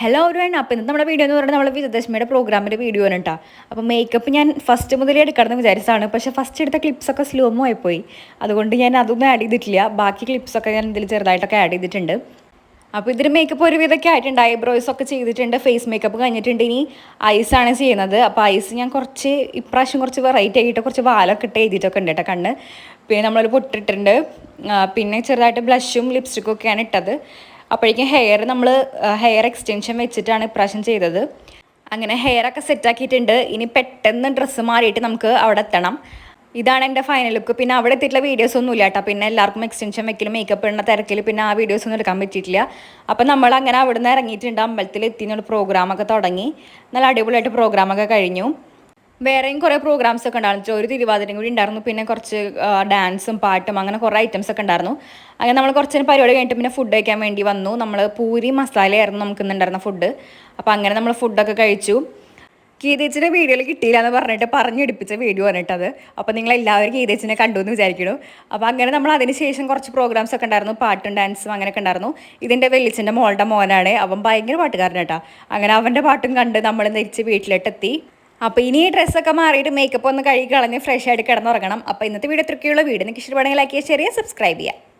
Hello everyone. അപ്പോൾ ഇന്നത്തെ നമ്മുടെ വീഡിയോ എന്ന് പറയുന്നത് നമ്മൾ വിജയദശമിയുടെ പ്രോഗ്രാമിൻ്റെ വീഡിയോ ആണ് കേട്ടോ. അപ്പോൾ മേക്കപ്പ് ഞാൻ ഫസ്റ്റ് മുതലേ എടുക്കണമെന്ന് വിചാരിച്ചതാണ്. പക്ഷേ ഫസ്റ്റ് എടുത്ത ക്ലിപ്സൊക്കെ സ്ലോമോ ആയിപ്പോയി. അതുകൊണ്ട് ഞാൻ അതൊന്നും ആഡ് ചെയ്തിട്ടില്ല. ബാക്കി ക്ലിപ്സൊക്കെ ഞാൻ ഇതിൽ ചെറുതായിട്ടൊക്കെ ആഡ് ചെയ്തിട്ടുണ്ട്. അപ്പോൾ ഇതിന് മേക്കപ്പ് ഒരുവിധമൊക്കെ ആയിട്ടുണ്ട്. ഐബ്രോയ്സ് ഒക്കെ ചെയ്തിട്ടുണ്ട്. ഫേസ് മേക്കപ്പ് കഴിഞ്ഞിട്ടുണ്ട്. ഇനി ഐസാണ് ചെയ്യുന്നത്. അപ്പോൾ ഐസ് ഞാൻ ഇപ്രാവശ്യം കുറച്ച് വെറൈറ്റി ആയിട്ട് കുറച്ച് വാലൊക്കെ ഇട്ട് എഴുതിയിട്ടൊക്കെ ഉണ്ട് കേട്ടോ കണ്ണ്. പിന്നെ നമ്മളൊരു പൊട്ടിട്ടുണ്ട്. പിന്നെ ചെറുതായിട്ട് ബ്ലഷും ലിപ്സ്റ്റിക്കും ഒക്കെയാണ് ഇട്ടത്. അപ്പോഴേക്കും ഹെയർ എക്സ്റ്റൻഷൻ വെച്ചിട്ടാണ് ഇപ്രാവശ്യം ചെയ്തത്. അങ്ങനെ ഹെയറൊക്കെ സെറ്റാക്കിയിട്ടുണ്ട്. ഇനി പെട്ടെന്ന് ഡ്രസ്സ് മാറിയിട്ട് നമുക്ക് അവിടെ എത്തണം. ഇതാണ് എൻ്റെ ഫൈനൽ ലുക്ക്. പിന്നെ അവിടെ എത്തിയിട്ടുള്ള വീഡിയോസ് ഒന്നും ഇല്ല കേട്ടോ. പിന്നെ എല്ലാവർക്കും എക്സ്റ്റൻഷൻ വെക്കലും മേക്കപ്പ് ഇടുന്ന തിരക്കിൽ പിന്നെ ആ വീഡിയോസ് ഒന്നും എടുക്കാൻ പറ്റിയിട്ടില്ല. അപ്പം നമ്മൾ അങ്ങനെ അവിടെ നിന്ന് ഇറങ്ങിയിട്ടുണ്ട്. അമ്പലത്തിൽ എത്തിയുള്ള പ്രോഗ്രാമൊക്കെ തുടങ്ങി. നല്ല അടിപൊളിയായിട്ട് പ്രോഗ്രാമൊക്കെ കഴിഞ്ഞു. വേറെയും കുറേ പ്രോഗ്രാംസ് ഒക്കെ ഉണ്ടായിരുന്നു. ഒരു തിരുവാതിരയും കൂടി ഉണ്ടായിരുന്നു. പിന്നെ കുറച്ച് ഡാൻസും പാട്ടും അങ്ങനെ കുറേ ഐറ്റംസ് ഒക്കെ ഉണ്ടായിരുന്നു. അങ്ങനെ നമ്മൾ കുറച്ച് നേരം പരിപാടി കഴിഞ്ഞിട്ട് പിന്നെ ഫുഡ് കഴിക്കാൻ വേണ്ടി വന്നു. നമ്മൾ പൂരി മസാലയായിരുന്നു നമുക്ക് ഇന്നുണ്ടായിരുന്ന ഫുഡ്. അപ്പോൾ അങ്ങനെ നമ്മൾ ഫുഡൊക്കെ കഴിച്ചു. ഗീതേച്ചിൻ്റെ വീഡിയോയിൽ കിട്ടിയില്ല എന്ന് പറഞ്ഞിട്ട് പറഞ്ഞെടുപ്പിച്ച വീഡിയോ പറഞ്ഞിട്ടത്. അപ്പോൾ നിങ്ങളെല്ലാവരും ഗീതേച്ചിനെ കണ്ടു എന്ന് വിചാരിക്കുന്നു. അപ്പോൾ അങ്ങനെ നമ്മൾ അതിന് ശേഷം കുറച്ച് പ്രോഗ്രാംസ് ഒക്കെ ഉണ്ടായിരുന്നു. പാട്ടും ഡാൻസും അങ്ങനെയൊക്കെ ഉണ്ടായിരുന്നു. ഇതിൻ്റെ വെല്ലിച്ചൻ്റെ മോനാണ്. അവൻ ഭയങ്കര പാട്ടുകാരൻ കേട്ടോ. അങ്ങനെ അവൻ്റെ പാട്ടും കണ്ട് നമ്മൾ തിരിച്ച് വീട്ടിലോട്ടെത്തി. അപ്പോൾ ഇനി ഡ്രസ്സൊക്കെ മാറിയിട്ട് മേക്കപ്പ് ഒന്ന് കഴുകി കളഞ്ഞ് ഫ്രഷ് ആയിട്ട് കിടന്നുറങ്ങണം. അപ്പോൾ ഇന്നത്തെ വീഡിയോ ഇത്രയൊക്കെയുള്ള വീഡിയോ നിങ്ങൾക്ക് ഇഷ്ടപ്പെടുമെങ്കിൽ ലൈക്ക് ചെയ്യുക, ഷെയർ ചെയ്യുക, സബ്സ്ക്രൈബ് ചെയ്യുക.